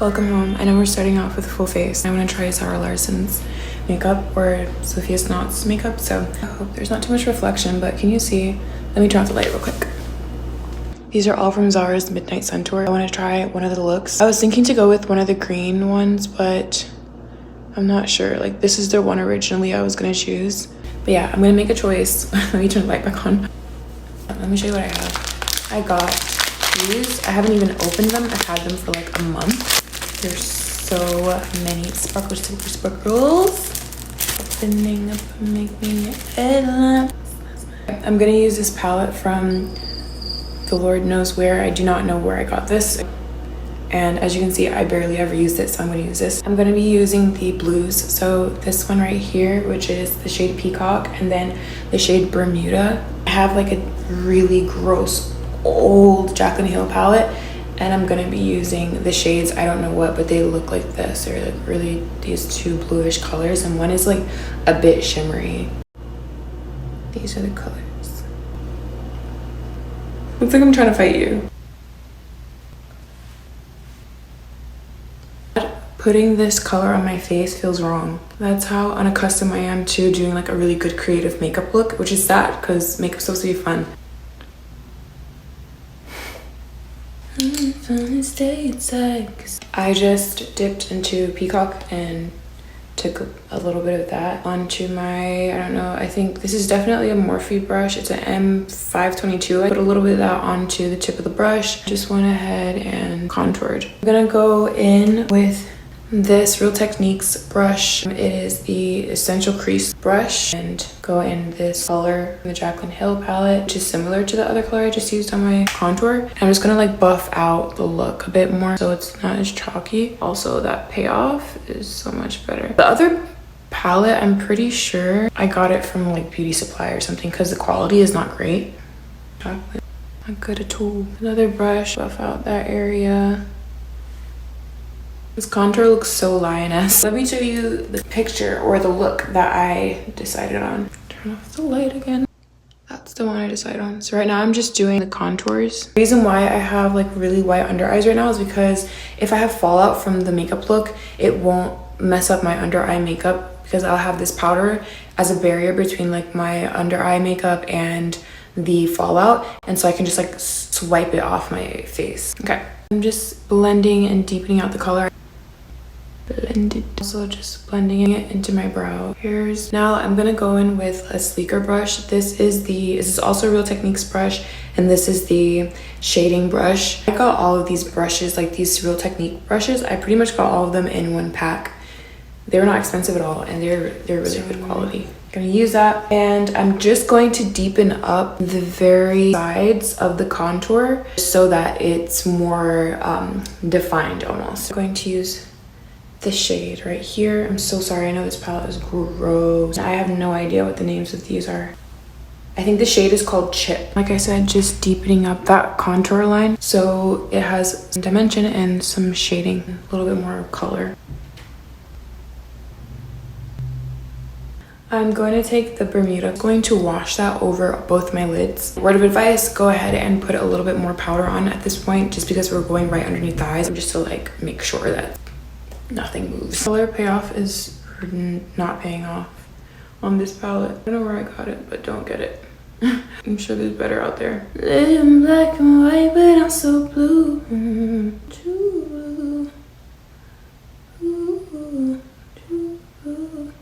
Welcome home. I know we're starting off with a full face. I want to try Zara Larsson's makeup or Sophia Sinot's makeup, so I hope there's not too much reflection, but can you see? Let me turn off the light real quick. These are all from Zara's Midnight Sun Tour. I want to try one of the looks. I was thinking to go with one of the green ones, but I'm not sure. Like, this is the one originally I was going to choose. But yeah, I'm going to make a choice. Let me turn the light back on. Let me show you what I have. I got these. I haven't even opened them. I've had them for like a month. There's so many sparkles. Opening up and making it. I'm gonna use this palette from the Lord knows where. I do not know where I got this. And as you can see, I barely ever used it, so I'm gonna use this. I'm gonna be using the blues. So this one right here, which is the shade Peacock, and then the shade Bermuda. I have like a really gross old Jaclyn Hill palette, and I'm gonna be using the shades, I don't know what, but they look like this. They're like really these two bluish colors, and one is like a bit shimmery. These are the colors. Looks like I'm trying to fight you. Putting this color on my face feels wrong. That's how unaccustomed I am to doing like a really good creative makeup look, which is sad because makeup's supposed to be fun. I just dipped into Peacock and took a little bit of that onto my, I don't know, I think this is definitely a Morphe brush. It's an M522. I put a little bit of that onto the tip of the brush. Just went ahead and contoured. I'm gonna go in with this Real Techniques brush. It is the Essential Crease brush, and go in this color from the Jaclyn Hill palette, which is similar to the other color I just used on my contour. And I'm just gonna like buff out the look a bit more so it's not as chalky. Also, that payoff is so much better. The other palette, I'm pretty sure I got it from like Beauty Supply or something because the quality is not great. Chocolate, not good at all. Another brush, buff out that area. This contour looks so lioness. Let me show you the picture or the look that I decided on. Turn off the light again. That's the one I decided on. So right now I'm just doing the contours. The reason why I have like really white under eyes right now is because if I have fallout from the makeup look, it won't mess up my under eye makeup because I'll have this powder as a barrier between like my under eye makeup and the fallout. And so I can just like swipe it off my face. Okay. I'm just blending and deepening out the color. Blended. Also just blending it into my brow hairs. Now I'm gonna go in with a sleeker brush. This is also a Real Techniques brush, and this is the shading brush. I got all of these brushes, like these Real Technique brushes. I pretty much got all of them in one pack. They were not expensive at all, and they're really good quality. I'm gonna use that, and I'm just going to deepen up the very sides of the contour so that it's more defined almost. I'm going to use this shade right here. I'm so sorry, I know this palette is gross. I have no idea what the names of these are. I think the shade is called Chip. Like I said, just deepening up that contour line so it has some dimension and some shading, a little bit more color. I'm going to take the Bermuda. I'm going to wash that over both my lids. Word of advice, go ahead and put a little bit more powder on at this point just because we're going right underneath the eyes, just to like make sure that nothing moves. Color payoff is not paying off on this palette. I don't know where I got it, but don't get it. I'm sure there's better out there. Living black and white, but I'm so blue.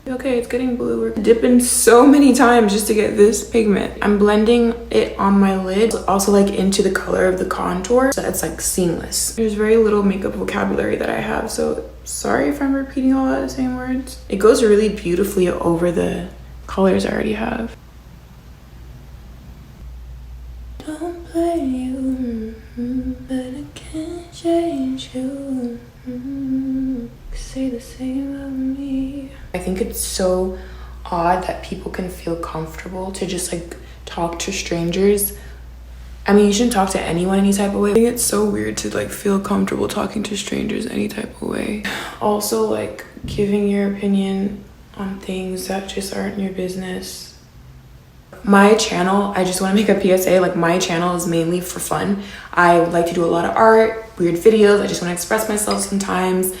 Okay, it's getting bluer. Dipping so many times just to get this pigment. I'm blending it on my lid, also like into the color of the contour, so it's like seamless. There's very little makeup vocabulary that I have, so sorry if I'm repeating all of the same words. It goes really beautifully over the colors I already have. Don't blame you, but I can't change you. Say the same about me. I think it's so odd that people can feel comfortable to just like talk to strangers. I mean, you shouldn't talk to anyone any type of way. I think it's so weird to like feel comfortable talking to strangers any type of way. Also, like giving your opinion on things that just aren't your business. My channel, I just want to make a PSA, like my channel is mainly for fun. I like to do a lot of art, weird videos. I just want to express myself sometimes.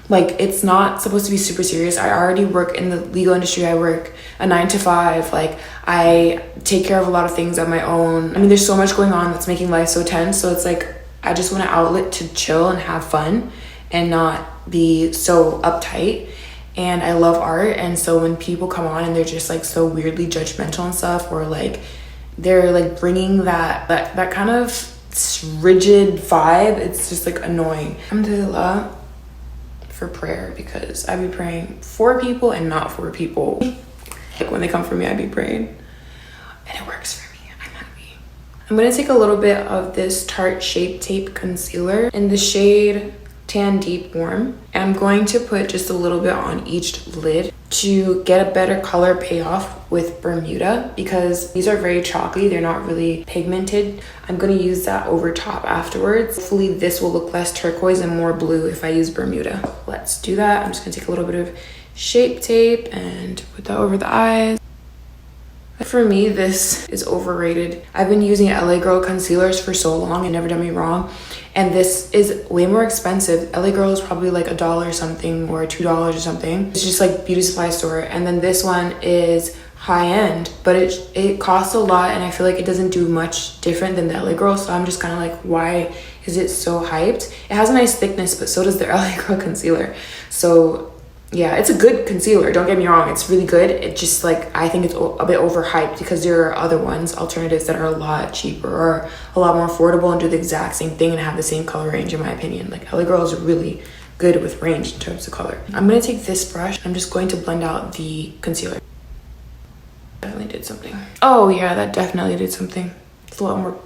Like, it's not supposed to be super serious. I already work in the legal industry. I work a 9 to 5. Like, I take care of a lot of things on my own. I mean, there's so much going on that's making life so tense. So it's like, I just want an outlet to chill and have fun and not be so uptight. And I love art. And so when people come on and they're just like so weirdly judgmental and stuff, or like they're like bringing that kind of rigid vibe, it's just like annoying. Alhamdulillah for prayer, because I be praying for people and not for people. Like when they come for me, I be praying and it works for me. I'm happy. I'm gonna take a little bit of this Tarte Shape Tape Concealer in the shade Tan Deep Warm. I'm going to put just a little bit on each lid to get a better color payoff with Bermuda, because these are very chalky. They're not really pigmented. I'm going to use that over top afterwards. Hopefully this will look less turquoise and more blue if I use Bermuda. Let's do that. I'm just going to take a little bit of Shape Tape and put that over the eyes. For me, this is overrated. I've been using LA Girl concealers for so long and never done me wrong. And this is way more expensive. LA Girl is probably like $1 or something, or $2 or something. It's just like beauty supply store. And then this one is high end, but it costs a lot, and I feel like it doesn't do much different than the LA Girl. So I'm just kind of like, why is it so hyped? It has a nice thickness, but so does the LA Girl concealer. So yeah, it's a good concealer, don't get me wrong, it's really good. It just like, I think it's a bit overhyped, because there are other ones, alternatives, that are a lot cheaper or a lot more affordable and do the exact same thing and have the same color range, in my opinion. Like LA Girl is really good with range in terms of color. I'm gonna take this brush. I'm just going to blend out the concealer. Definitely did something. Oh yeah, that definitely did something. It's a lot more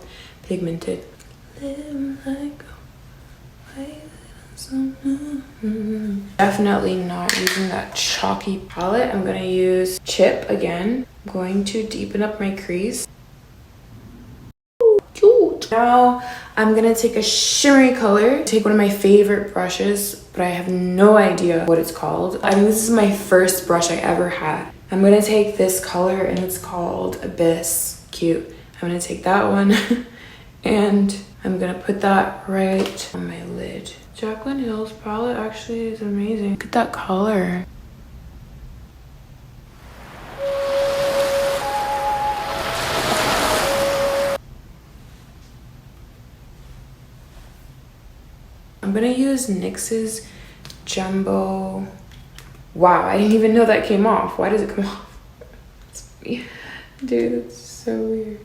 pigmented. Definitely not using that chalky palette. I'm gonna use Chip again. I'm going to deepen up my crease. Cute. Now I'm gonna take a shimmery color. Take one of my favorite brushes, but I have no idea what it's called. I think this is my first brush I ever had. I'm gonna take this color, and it's called Abyss. Cute. I'm gonna take that one and I'm gonna put that right on my lid. Jaclyn Hill's palette actually is amazing. Look at that color. I'm gonna use NYX's Jumbo. Wow, I didn't even know that came off. Why does it come off? Dude, it's so weird.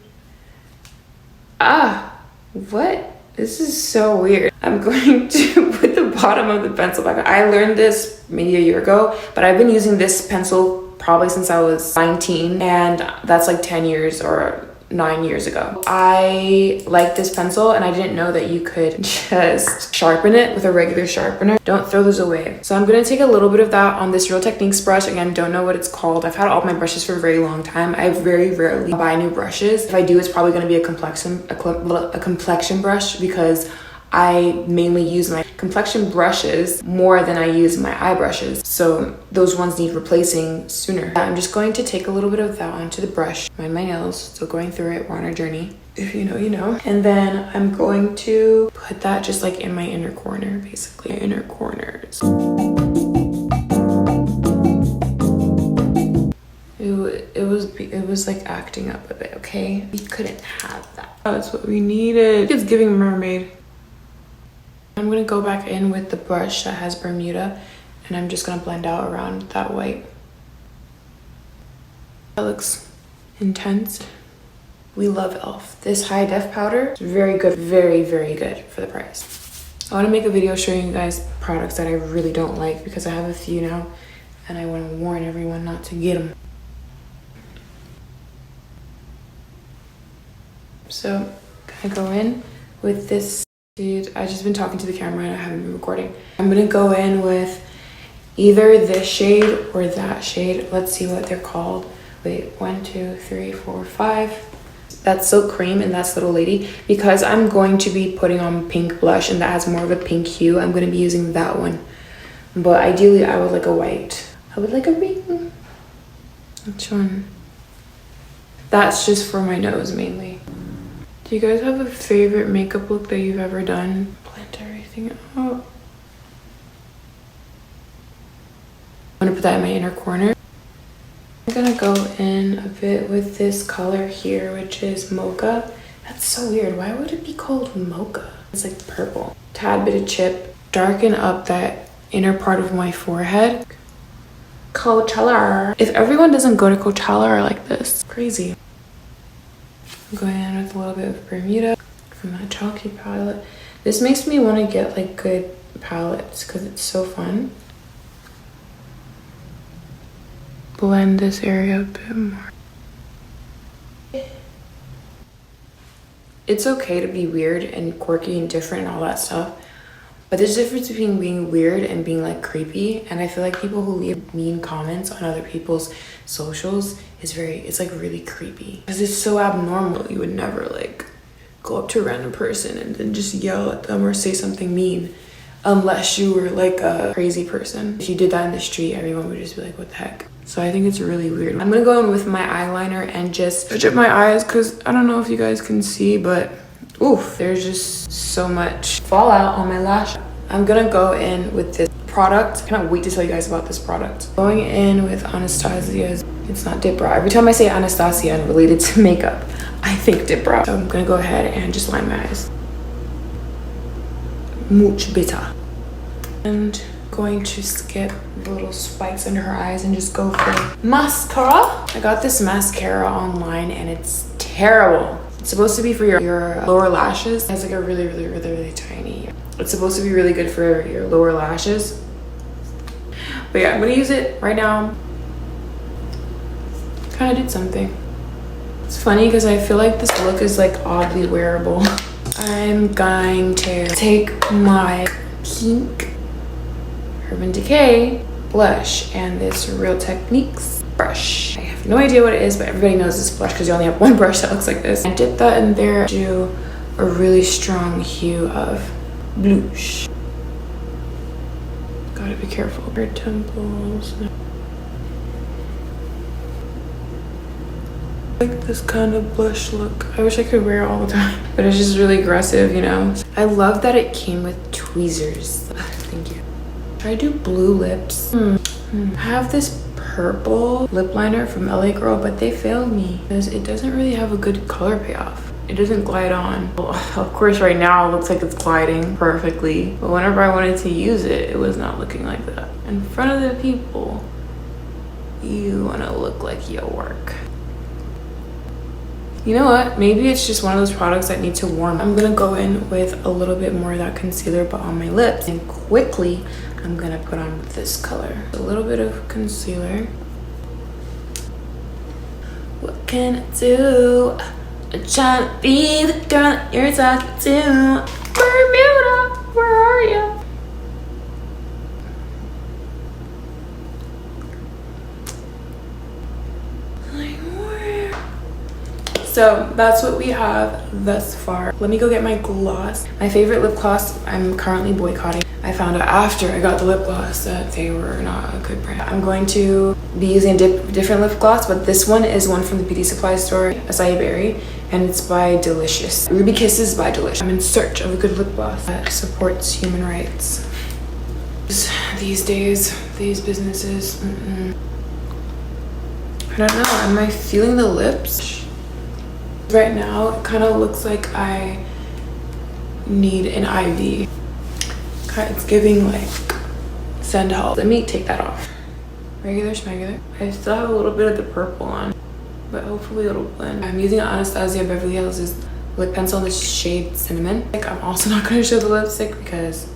Ah, what? This is so weird. I'm going to put the bottom of the pencil back on. I learned this maybe a year ago, but I've been using this pencil probably since I was 19, and that's like 10 years or 9 years ago. I like this pencil, and I didn't know that you could just sharpen it with a regular sharpener. Don't throw those away. So I'm gonna take a little bit of that on this Real Techniques brush. Again, don't know what it's called. I've had all my brushes for a very long time. I very rarely buy new brushes. If I do, it's probably gonna be a complexion brush, because I mainly use my complexion brushes more than I use my eye brushes. So those ones need replacing sooner. I'm just going to take a little bit of that onto the brush. Mind my nails, still going through it. We're on our journey. If you know, you know. And then I'm going to put that just like in my inner corner, basically. Inner corners. It was like acting up a bit, okay? We couldn't have that. That's what we needed. It's giving mermaid. I'm gonna go back in with the brush that has Bermuda, and I'm just gonna blend out around that white. That looks intense. We love e.l.f. This high def powder is very good, very good for the price. I want to make a video showing you guys products that I really don't like, because I have a few now and I want to warn everyone not to get them. So I go in with this. Dude, I've just been talking to the camera and I haven't been recording. I'm gonna go in with either this shade or that shade. Let's see what they're called. Wait, 1, 2, 3, 4, 5. That's Silk Cream and that's Little Lady. Because I'm going to be putting on pink blush and that has more of a pink hue, I'm gonna be using that one. But ideally, I would like a white. I would like a ring. Which one? That's just for my nose mainly. Do you guys have a favorite makeup look that you've ever done? Blend everything out. I'm gonna put that in my inner corner. I'm gonna go in a bit with this color here, which is mocha. That's so weird. Why would it be called mocha? It's like purple. Tad bit of chip. Darken up that inner part of my forehead. Coachella. If everyone doesn't go to Coachella or like this, crazy. I'm going in with a little bit of Bermuda from that chalky palette. This makes me want to get like good palettes because it's so fun. Blend this area a bit more. It's okay to be weird and quirky and different and all that stuff, but there's a difference between being weird and being like creepy. And I feel like people who leave mean comments on other people's socials it's like really creepy because it's so abnormal. You would never like go up to a random person and then just yell at them or say something mean unless you were like a crazy person. If you did that in the street, everyone would just be like, what the heck? So I think it's really weird. I'm gonna go in with my eyeliner and just touch up my eyes because I don't know if you guys can see, but oof, there's just so much fallout on my lash. I'm gonna go in with this product. I cannot wait to tell you guys about this product. Going in with Anastasia's, it's not Dip Brow. Every time I say Anastasia and related to makeup, I think Dip Brow. So I'm gonna go ahead and just line my eyes. Much better. And going to skip the little spikes under her eyes and just go for mascara. I got this mascara online and it's terrible. It's supposed to be for your lower lashes. It has like a really tiny. It's supposed to be really good for your lower lashes. But yeah, I'm gonna use it right now. Kind of did something. It's funny because I feel like this look is like oddly wearable. I'm going to take my pink Urban Decay blush and this Real Techniques brush. I have no idea what it is, but everybody knows this blush because you only have one brush that looks like this. I dip that in there, do a really strong hue of blush. Gotta be careful. Her temples. Like this kind of blush look. I wish I could wear it all the time, but it's just really aggressive, you know. I love that it came with tweezers. Thank you. Should I do blue lips? I have this purple lip liner from LA Girl, but they failed me because it doesn't really have a good color payoff. It doesn't glide on. Well, of course, right now it looks like it's gliding perfectly, but whenever I wanted to use it, it was not looking like that. In front of the people, you want to look like your work. You know what? Maybe it's just one of those products that need to warm. I'm gonna go in with a little bit more of that concealer, but on my lips. And quickly, I'm gonna put on this color. A little bit of concealer. What can I do? I'm trying to be the girl that you're talking to. Bermuda, where are you? So that's what we have thus far. Let me go get my gloss. My favorite lip gloss I'm currently boycotting. I found out after I got the lip gloss that they were not a good brand. I'm going to be using a different lip gloss, but this one is one from the beauty supply store, Acai Berry, and it's by Delicious. Ruby Kisses by Delicious. I'm in search of a good lip gloss that supports human rights. These days, these businesses, I don't know, am I feeling the lips? Right now, it kind of looks like I need an IV. It's giving like send help. Let me take that off. Regular schmegular. I still have a little bit of the purple on, but hopefully it'll blend. I'm using Anastasia Beverly Hills' lip pencil in the shade Cinnamon. I'm also not going to show the lipstick because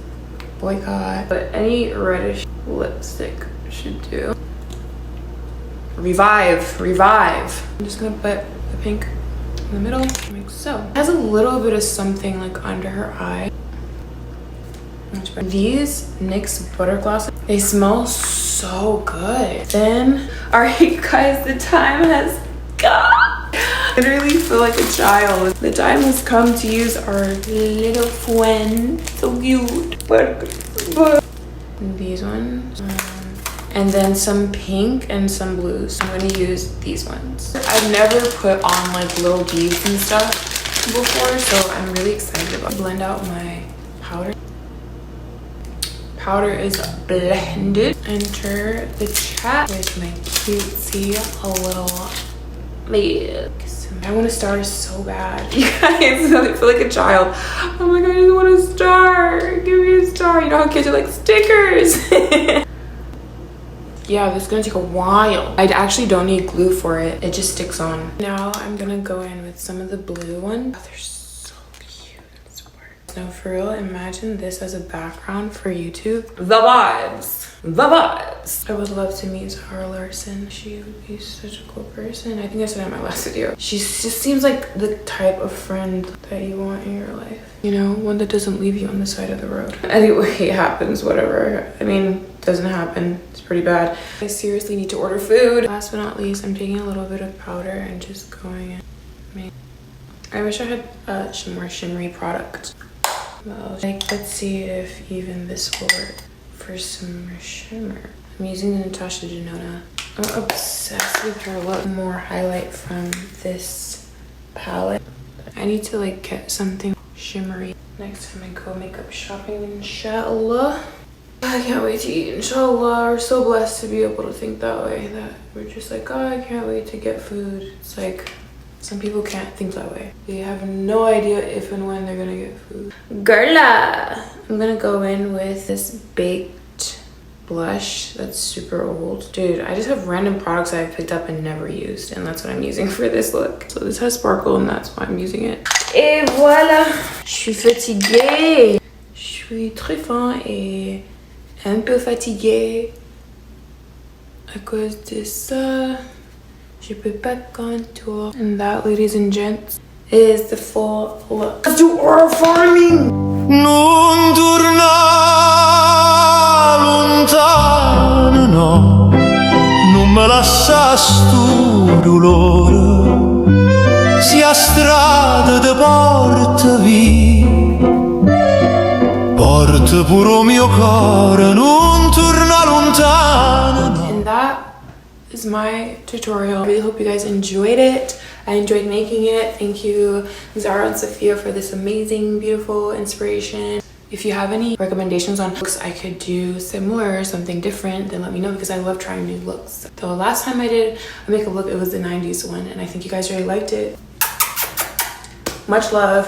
boycott, but any reddish lipstick should do. Revive. I'm just going to put the pink in the middle, like so. It has a little bit of something like under her eye. These NYX butter gloss, they smell so good. Then, all right, you guys, the time has come. I literally feel like a child. The time has come to use our little friend. So cute. But these ones, and then some pink and some blues. I'm gonna use these ones. I've never put on like little beads and stuff before, so I'm really excited about it. Blend out my powder. Powder is blended. Enter the chat with my cutesy little legs. I want to star so bad, you guys. I feel like a child. I'm like, I just want a star. Give me a star. You know how kids are like stickers. Yeah, this is gonna take a while. I actually don't need glue for it. It just sticks on. Now I'm gonna go in with some of the blue ones. Oh, they're so cute and smart. No, for real, imagine this as a background for YouTube. The vibes. The vibes. I would love to meet Zara Larsson. She would be such a cool person. I think I said that in my last video. She just seems like the type of friend that you want in your life. You know, one that doesn't leave you on the side of the road. Anyway, it happens, whatever. I mean, doesn't happen. It's pretty bad. I seriously need to order food. Last but not least, I'm taking a little bit of powder and just going in. I wish I had a more shimmery product. Well, like, let's see if even this will work for some shimmer. I'm using the Natasha Denona. I'm obsessed with her look. More highlight from this palette. I need to like get something shimmery next time I go makeup shopping, inshallah. I can't wait to eat, inshallah. We're so blessed to be able to think that way, that we're just like, oh, I can't wait to get food. It's like, some people can't think that way. They have no idea if and when they're gonna get food. Girla! I'm gonna go in with this baked blush that's super old. Dude, I just have random products that I've picked up and never used, and that's what I'm using for this look. So this has sparkle, and that's why I'm using it. Et voilà! Je suis fatiguée. Je suis très faim et un peu fatiguée à cause de ça. Je peux pas contour. And that, ladies and gents, is the full look. You are farming! Non torna lontano, no, non me lascia sto dolore, sia strada de porta via, porta pure mio cuore, non torna lontano, no. And that is my tutorial. I really hope you guys enjoyed it. I enjoyed making it. Thank you, Zara and Sophia, for this amazing, beautiful inspiration. If you have any recommendations on looks I could do similar or something different, then let me know, because I love trying new looks. The last time I did a makeup look, it was the 90s one, and I think you guys really liked it. Much love.